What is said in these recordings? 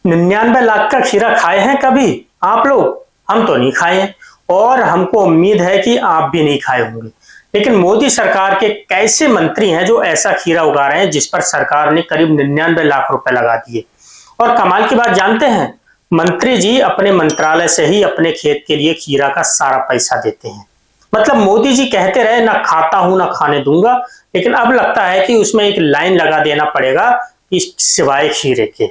99 लाख का खीरा खाए हैं कभी आप लोग? हम तो नहीं खाए हैं और हमको उम्मीद है कि आप भी नहीं खाए होंगे। लेकिन मोदी सरकार के कैसे मंत्री हैं जो ऐसा खीरा उगा रहे हैं जिस पर सरकार ने करीब 99 लाख रुपए लगा दिए। और कमाल की बात जानते हैं, मंत्री जी अपने मंत्रालय से ही अपने खेत के लिए खीरा का सारा पैसा देते हैं। मतलब मोदी जी कहते रहे ना खाता हूं ना खाने दूंगा, लेकिन अब लगता है कि उसमें एक लाइन लगा देना पड़ेगा कि सिवाय खीरे के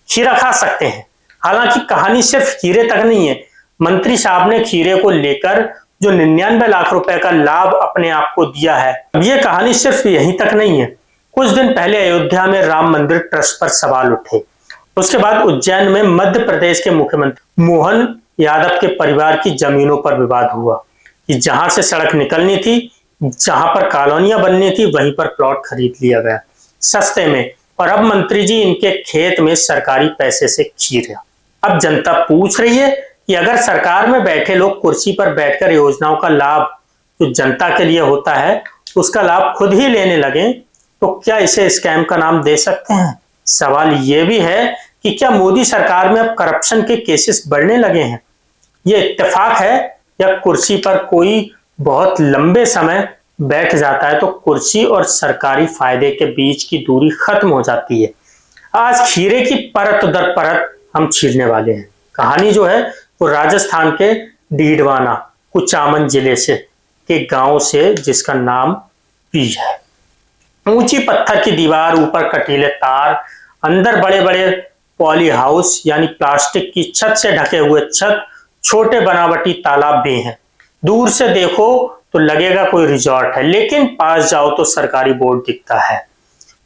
खीरा खा सकते हैं। हालांकि कहानी सिर्फ खीरे तक नहीं है। मंत्री साहब ने खीरे को लेकर जो 99 लाख रुपए का लाभ अपने आप को दिया है, अब ये कहानी सिर्फ यहीं तक नहीं है। कुछ दिन पहले अयोध्या में राम मंदिर ट्रस्ट पर सवाल उठे। उसके बाद उज्जैन में मध्य प्रदेश के मुख्यमंत्री मोहन यादव के परिवार की जमीनों पर विवाद हुआ कि जहां से सड़क निकलनी थी, जहां पर कॉलोनियां बननी थी, वहीं पर प्लॉट खरीद लिया गया सस्ते में। और अब मंत्री जी इनके खेत में सरकारी पैसे से खीरा। अब जनता पूछ रही है कि अगर सरकार में बैठे लोग कुर्सी पर बैठकर योजनाओं का लाभ जो जनता के लिए होता है उसका लाभ खुद ही लेने लगे तो क्या इसे स्कैम का नाम दे सकते हैं? सवाल यह भी है कि क्या मोदी सरकार में अब करप्शन के केसेस बढ़ने लगे हैं? ये इत्तेफाक है या कुर्सी पर कोई बहुत लंबे समय बैठ जाता है तो कुर्सी और सरकारी फायदे के बीच की दूरी खत्म हो जाती है? आज खीरे की परत दर परत हम छीलने वाले हैं। कहानी जो है वो राजस्थान के डीडवाना कुचामन जिले से के गांव से, जिसका नाम पीज है। ऊंची पत्थर की दीवार, ऊपर कटीले तार, अंदर बड़े बड़े पॉली हाउस यानी प्लास्टिक की छत से ढके हुए छत, छोटे बनावटी तालाब भी हैं। दूर से देखो तो लगेगा कोई रिजॉर्ट है, लेकिन पास जाओ तो सरकारी बोर्ड दिखता है,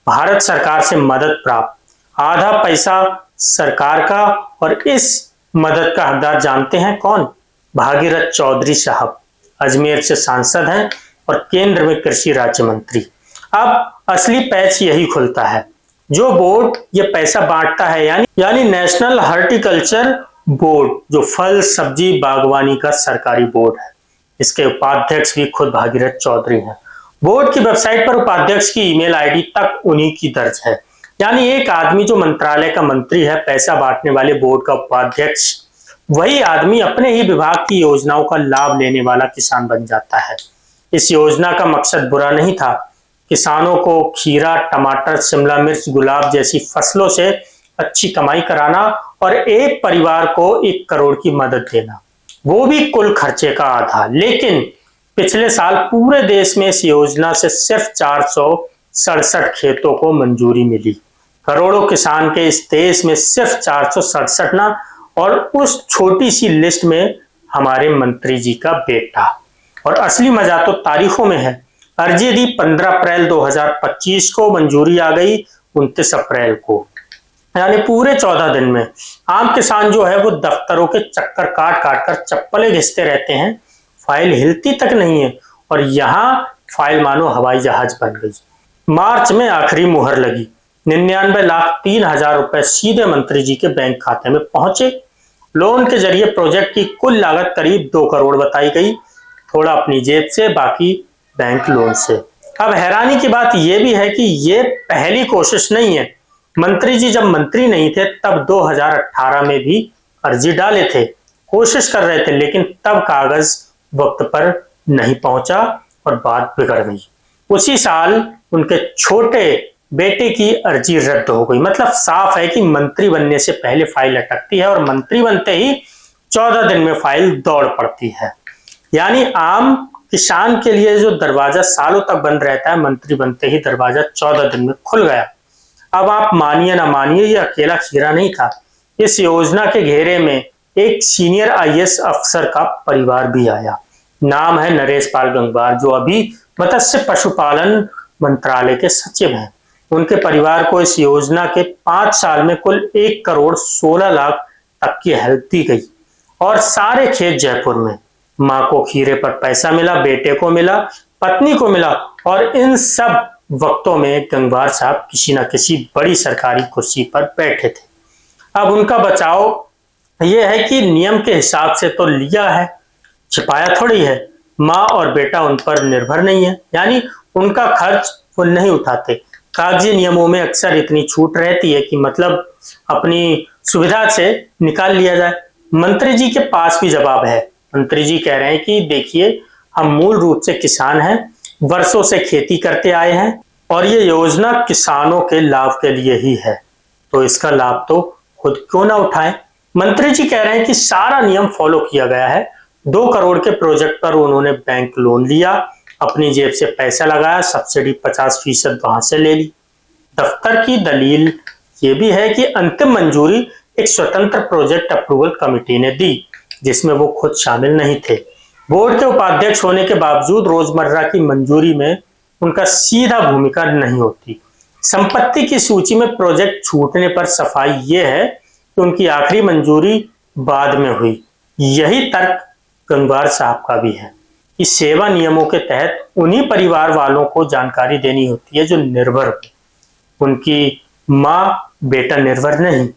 भारत सरकार से मदद प्राप्त। आधा पैसा सरकार का, और इस मदद का हकदार जानते हैं कौन? भागीरथ चौधरी साहब, अजमेर से सांसद हैं और केंद्र में कृषि राज्य मंत्री। अब असली पैच यही खुलता है। जो बोर्ड ये पैसा बांटता है यानी नेशनल हॉर्टिकल्चर बोर्ड, जो फल सब्जी बागवानी का सरकारी बोर्ड है, इसके उपाध्यक्ष भी खुद भागीरथ चौधरी हैं। बोर्ड की वेबसाइट पर उपाध्यक्ष की ईमेल आईडी तक उन्हीं की दर्ज है। यानी एक आदमी जो मंत्रालय का मंत्री है, पैसा बांटने वाले बोर्ड का उपाध्यक्ष, वही आदमी अपने ही विभाग की योजनाओं का लाभ लेने वाला किसान बन जाता है। इस योजना का मकसद बुरा नहीं था, किसानों को खीरा, टमाटर, शिमला मिर्च, गुलाब जैसी फसलों से अच्छी कमाई कराना और एक परिवार को 1 करोड़ की मदद देना, वो भी कुल खर्चे का आधा। लेकिन पिछले साल पूरे देश में इस योजना से सिर्फ 467 खेतों को मंजूरी मिली। करोड़ों किसान के इस देश में सिर्फ 467 ना, और उस छोटी सी लिस्ट में हमारे मंत्री जी का बेटा। और असली मजा तो तारीखों में है। अर्जी दी 15 अप्रैल 2025 को, मंजूरी आ गई 29 अप्रैल को, यानी पूरे 14 दिन में। आम किसान जो है वो दफ्तरों के चक्कर काट काट कर चप्पलें घिसते रहते हैं, फाइल हिलती तक नहीं है, और यहाँ फाइल मानो हवाई जहाज बन गई। मार्च में आखिरी मुहर लगी, 99,03,000 रुपए सीधे मंत्री जी के बैंक खाते में पहुंचे। लोन के जरिए प्रोजेक्ट की कुल लागत करीब 2 करोड़ बताई गई, थोड़ा अपनी जेब से, बाकी बैंक लोन से। अब हैरानी की बात यह भी है कि ये पहली कोशिश नहीं है। मंत्री जी जब मंत्री नहीं थे तब 2018 में भी अर्जी डाले थे, कोशिश कर रहे थे, लेकिन तब कागज वक्त पर नहीं पहुंचा और बात बिगड़ गई। उसी साल उनके छोटे बेटे की अर्जी रद्द हो गई। मतलब साफ है कि मंत्री बनने से पहले फाइल अटकती है और मंत्री बनते ही 14 दिन में फाइल दौड़ पड़ती है। यानी आम किसान के लिए जो दरवाजा सालों तक बंद रहता है, मंत्री बनते ही दरवाजा 14 दिन में खुल गया। अब आप मानिए ना मानिए, ये अकेला खीरा नहीं था। इस योजना के घेरे में एक सीनियर आईएएस अफसर का परिवार भी आया। नाम है नरेश पाल गंगवार, जो अभी मत्स्य पशुपालन मंत्रालय के सचिव हैं। उनके परिवार को इस योजना के 5 साल में कुल 1 करोड़ 16 लाख तक की हेल्प दी गई, और सारे खेत जयपुर में। माँ को खीरे पर पैसा मिला, बेटे को मिला, पत्नी को मिला, और इन सब वक्तों में गंगवार साहब किसी न किसी बड़ी सरकारी कुर्सी पर बैठे थे। अब उनका बचाव यह है कि नियम के हिसाब से तो लिया है, छिपाया थोड़ी है। माँ और बेटा उन पर निर्भर नहीं है, यानी उनका खर्च वो नहीं उठाते। कागजी नियमों में अक्सर इतनी छूट रहती है कि मतलब अपनी सुविधा से निकाल लिया जाए। मंत्री जी के पास भी जवाब है। मंत्री जी कह रहे हैं कि देखिए, हम मूल रूप से किसान हैं, वर्षों से खेती करते आए हैं और ये योजना किसानों के लाभ के लिए ही है, तो इसका लाभ तो खुद क्यों ना उठाएं। मंत्री जी कह रहे हैं कि सारा नियम फॉलो किया गया है। 2 करोड़ के प्रोजेक्ट पर उन्होंने बैंक लोन लिया, अपनी जेब से पैसा लगाया, सब्सिडी 50% वहां से ले ली। दफ्तर की दलील ये भी है कि अंतिम मंजूरी एक स्वतंत्र प्रोजेक्ट अप्रूवल कमेटी ने दी, जिसमें वो खुद शामिल नहीं थे। बोर्ड के उपाध्यक्ष होने के बावजूद रोजमर्रा की मंजूरी में उनका सीधा भूमिका नहीं होती। संपत्ति की सूची में प्रोजेक्ट छूटने पर सफाई ये है कि उनकी आखिरी मंजूरी बाद में हुई। यही तर्क गंगवार साहब का भी है कि सेवा नियमों के तहत उन्हीं परिवार वालों को जानकारी देनी होती है जो निर्भर हो, उनकी माँ बेटा निर्भर नहीं।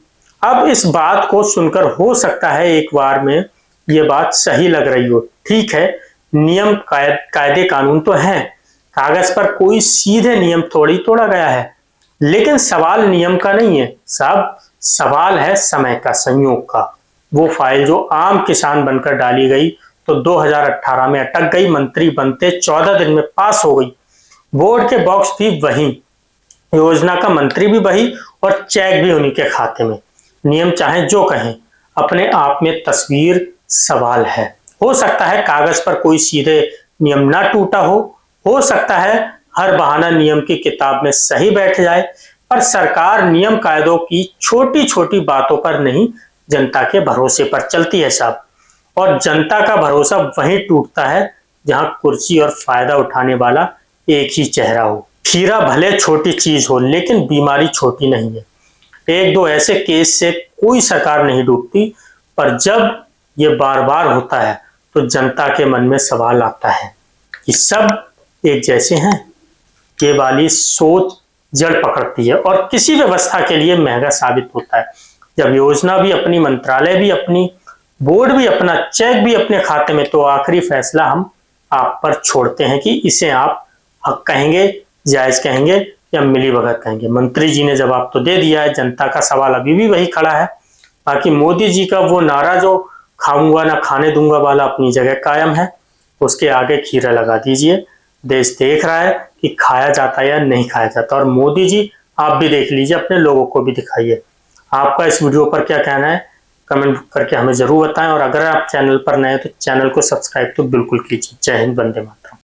अब इस बात को सुनकर हो सकता है एक बार में ये बात सही लग रही हो। ठीक है, नियम कायदे कानून तो हैं, कागज पर कोई सीधे नियम थोड़ी तोड़ा गया है, लेकिन सवाल नियम का नहीं है साहब, सवाल है समय का, संयोग का। वो फाइल जो आम किसान बनकर डाली गई तो 2018 में अटक गई, मंत्री बनते 14 दिन में पास हो गई। बोर्ड के बॉक्स भी वही, योजना का मंत्री भी वही और चेक भी उन्हीं के खाते में। नियम चाहे जो कहें, अपने आप में तस्वीर सवाल है। हो सकता है कागज पर कोई सीधे नियम ना टूटा हो सकता है हर बहाना नियम की किताब में सही बैठ जाए, पर सरकार नियम कायदों की छोटी छोटी बातों पर नहीं, जनता के भरोसे पर चलती है साहब। और जनता का भरोसा वहीं टूटता है जहां कुर्सी और फायदा उठाने वाला एक ही चेहरा हो। खीरा भले छोटी चीज हो, लेकिन बीमारी छोटी नहीं है। 1-2 ऐसे केस से कोई सरकार नहीं डूबती, पर जब ये बार बार होता है तो जनता के मन में सवाल आता है कि सब एक जैसे हैं। ये वाली सोच जड़ पकड़ती है और किसी व्यवस्था के लिए महंगा साबित होता है। जब योजना भी अपनी, मंत्रालय भी अपनी, बोर्ड भी अपना, चेक भी अपने खाते में, तो आखिरी फैसला हम आप पर छोड़ते हैं कि इसे आप हक कहेंगे, जायज कहेंगे या मिलीभगत कहेंगे। मंत्री जी ने जवाब तो दे दिया है, जनता का सवाल अभी भी वही खड़ा है। बाकी मोदी जी का वो नारा जो खाऊंगा ना खाने दूंगा वाला अपनी जगह कायम है, उसके आगे खीरा लगा दीजिए। देश देख रहा है कि खाया जाता है या नहीं खाया जाता। और मोदी जी आप भी देख लीजिए, अपने लोगों को भी दिखाइए। आपका इस वीडियो पर क्या कहना है कमेंट करके हमें जरूर बताएं, और अगर आप चैनल पर नए हैं तो चैनल को सब्सक्राइब तो बिल्कुल कीजिए। जय हिंद, वंदे मातरम।